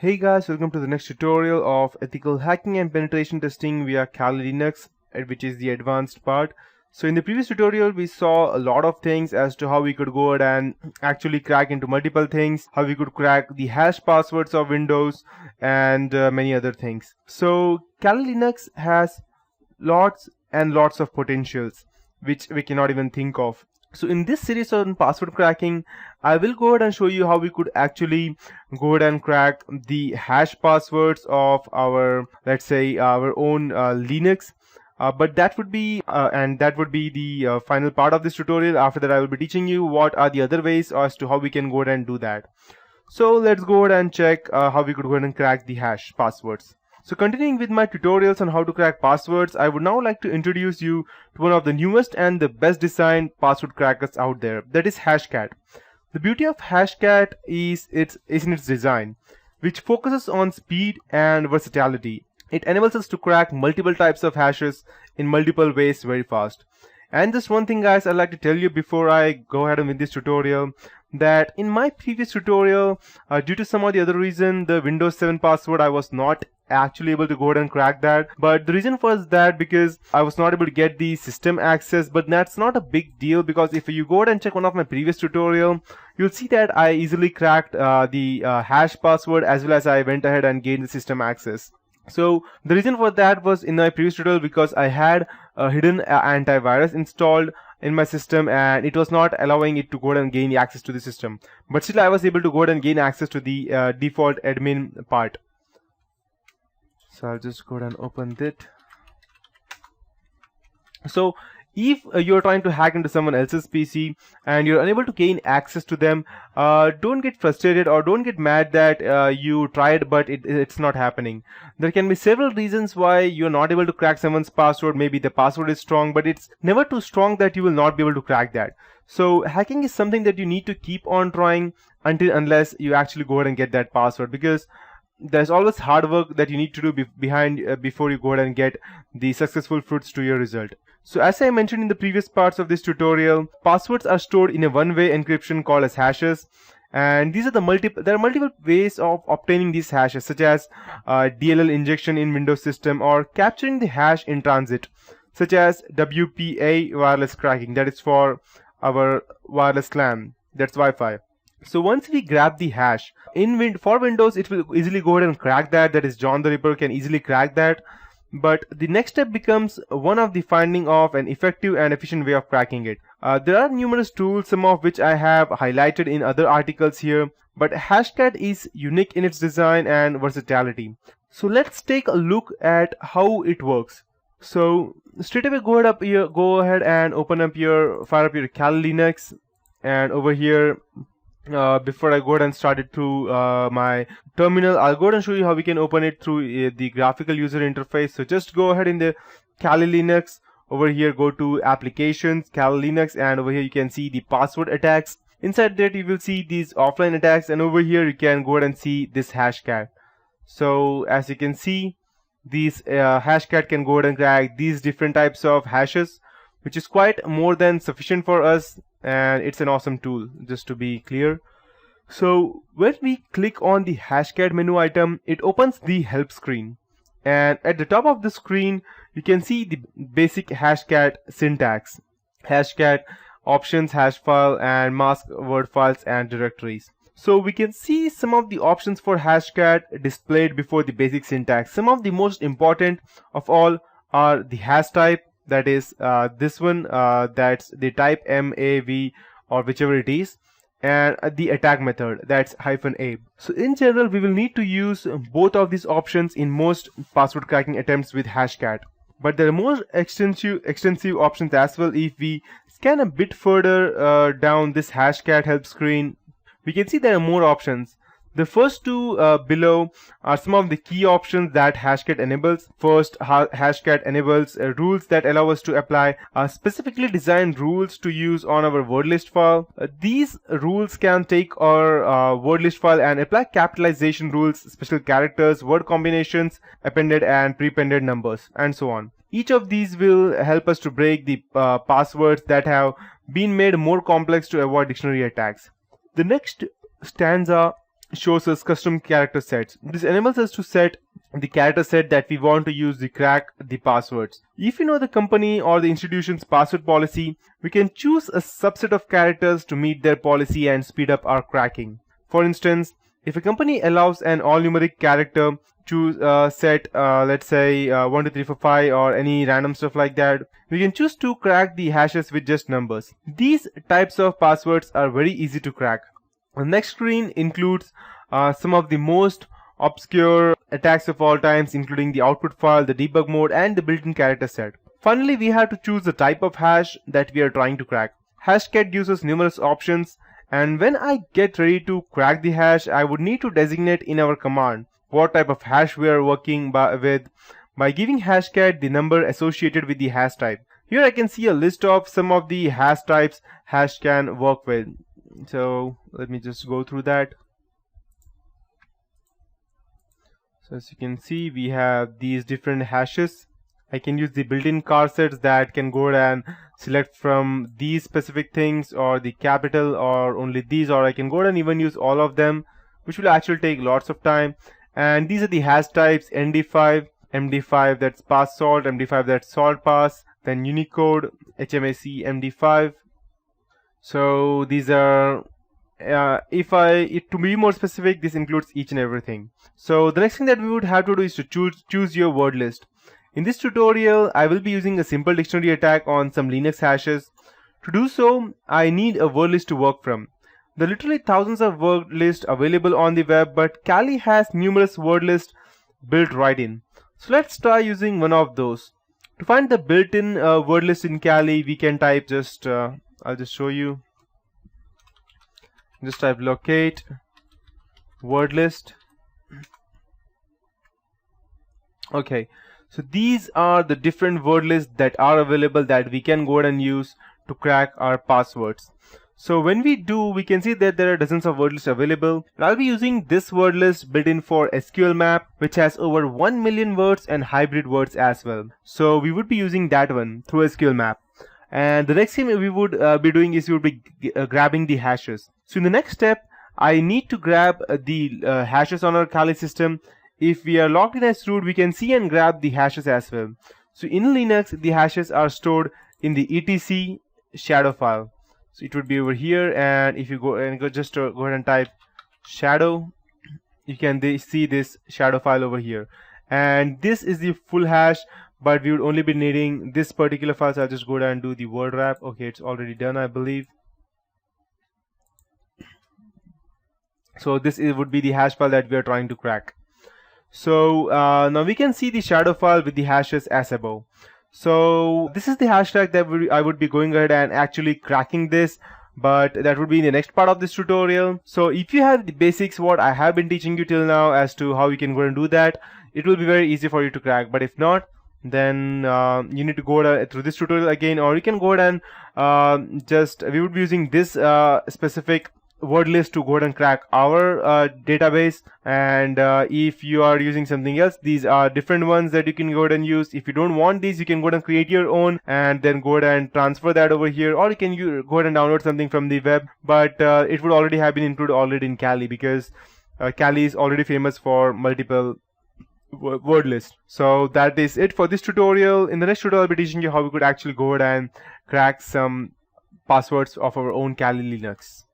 Hey guys, welcome to the next tutorial of ethical hacking and penetration testing via Kali Linux, which is the advanced part. So in the previous tutorial, we saw a lot of things as to how we could go ahead and actually crack into multiple things, how we could crack the hash passwords of Windows, and many other things. So Kali Linux has lots and lots of potentials, which we cannot even think of. So in this series on password cracking, I will go ahead and show you how we could actually go ahead and crack the hash passwords of our, let's say, our own Linux. But that would be the final part of this tutorial. After that, I will be teaching you what are the other ways as to how we can go ahead and do that. So let's go ahead and check how we could go ahead and crack the hash passwords. So continuing with my tutorials on how to crack passwords, I would now like to introduce you to one of the newest and the best designed password crackers out there, that is Hashcat. The beauty of Hashcat is in its design, which focuses on speed and versatility. It enables us to crack multiple types of hashes in multiple ways very fast. And just one thing guys, I'd like to tell you before I go ahead with this tutorial, that in my previous tutorial, due to some or the other reason, the Windows 7 password, I was not actually able to go ahead and crack that. But the reason was that because I was not able to get the system access, but that's not a big deal, because if you go ahead and check one of my previous tutorial, you'll see that I easily cracked the hash password, as well as I went ahead and gained the system access. So the reason for that was in my previous tutorial because I had a hidden antivirus installed in my system, and it was not allowing it to go ahead and gain access to the system. But still I was able to go ahead and gain access to the default admin part. So I'll just go ahead and open it. So if you're trying to hack into someone else's PC and you're unable to gain access to them, don't get frustrated or don't get mad that you tried but it's not happening. There can be several reasons why you're not able to crack someone's password. Maybe the password is strong, but it's never too strong that you will not be able to crack that. So hacking is something that you need to keep on trying unless you actually go ahead and get that password, because there's always hard work that you need to do before you go ahead and get the successful fruits to your result. So as I mentioned in the previous parts of this tutorial, passwords are stored in a one-way encryption called as hashes, and these are there are multiple ways of obtaining these hashes, such as DLL injection in Windows system, or capturing the hash in transit, such as WPA wireless cracking, that is for our wireless LAN, that's Wi-Fi. So once we grab the hash for Windows, it will easily go ahead and crack that. That is, John the Ripper can easily crack that. But the next step becomes one of the finding of an effective and efficient way of cracking it. There are numerous tools, some of which I have highlighted in other articles here, but Hashcat is unique in its design and versatility. So let's take a look at how it works. So straight away go ahead and fire up your Kali Linux, and over here, before I go ahead and start it through my terminal, I'll go ahead and show you how we can open it through the graphical user interface. So just go ahead in the Kali Linux, over here go to applications, Kali Linux, and over here you can see the password attacks. Inside that you will see these offline attacks, and over here you can go ahead and see this Hashcat. So as you can see, these Hashcat can go ahead and crack these different types of hashes, which is quite more than sufficient for us, and it's an awesome tool, just to be clear. So when we click on the Hashcat menu item, it opens the help screen, and at the top of the screen you can see the basic Hashcat syntax: Hashcat options, hash file, and mask word files and directories. So we can see some of the options for Hashcat displayed before the basic syntax. Some of the most important of all are the hash type, that is this one, that's the type MAV or whichever it is, and the attack method, that's -a. So in general we will need to use both of these options in most password cracking attempts with Hashcat, but there are more extensive options as well. If we scan a bit further down this Hashcat help screen, we can see there are more options. The first two below are some of the key options that Hashcat enables. First, Hashcat enables rules that allow us to apply specifically designed rules to use on our word list file. These rules can take our word list file and apply capitalization rules, special characters, word combinations, appended and prepended numbers, and so on. Each of these will help us to break the passwords that have been made more complex to avoid dictionary attacks. The next stanza shows us custom character sets. This enables us to set the character set that we want to use to crack the passwords. If we know the company or the institution's password policy, we can choose a subset of characters to meet their policy and speed up our cracking. For instance, if a company allows an all-numeric character to set, let's say 1, 2, 3, 4, 5 or any random stuff like that, we can choose to crack the hashes with just numbers. These types of passwords are very easy to crack. The next screen includes some of the most obscure attacks of all times, including the output file, the debug mode, and the built-in character set. Finally, we have to choose the type of hash that we are trying to crack. Hashcat gives us numerous options, and when I get ready to crack the hash, I would need to designate in our command what type of hash we are working with by giving hashcat the number associated with the hash type. Here I can see a list of some of the hash types hash can work with. So let me just go through that. So as you can see, we have these different hashes. I can use the built-in car sets that can go and select from these specific things or the capital or only these, or I can go and even use all of them, which will actually take lots of time. And these are the hash types: MD5, MD5 that's pass salt, MD5 that's salt pass, then Unicode, HMAC, MD5. So these are, to be more specific, this includes each and everything. So the next thing that we would have to do is to choose your word list. In this tutorial, I will be using a simple dictionary attack on some Linux hashes. To do so, I need a word list to work from. There are literally thousands of word lists available on the web, but Kali has numerous word lists built right in. So let's try using one of those. To find the built-in word list in Kali, we can type I'll just show you. Just type locate word list. Okay, so these are the different word lists that are available that we can go ahead and use to crack our passwords. So when we do, we can see that there are dozens of word lists available. I'll be using this word list built in for SQL map, which has over 1 million words and hybrid words as well. So we would be using that one through SQL map. And the next thing we would be doing is we would be grabbing the hashes. So in the next step, I need to grab the hashes on our Kali system. If we are logged in as root, we can see and grab the hashes as well. So in Linux, the hashes are stored in the etc shadow file. So it would be over here, and if you go ahead and type shadow, you can see this shadow file over here. And this is the full hash, but we would only be needing this particular file. So I'll just go ahead and do the word wrap. Okay, it's already done, I believe. So this would be the hash file that we are trying to crack. So now we can see the shadow file with the hashes as above. So this is the hashtag that I would be going ahead and actually cracking this, but that would be in the next part of this tutorial. So if you have the basics what I have been teaching you till now as to how you can go and do that, it will be very easy for you to crack. But if not, then you need to go through this tutorial again, or you can go ahead and we would be using this specific word list to go ahead and crack our database. And if you are using something else, these are different ones that you can go ahead and use. If you don't want these, you can go ahead and create your own and then go ahead and transfer that over here, or you can go ahead and download something from the web, but it would already have been included already in Kali, because Kali is already famous for multiple word list. So that is it for this tutorial. In the next tutorial, I'll be teaching you how we could actually go ahead and crack some passwords of our own Kali Linux.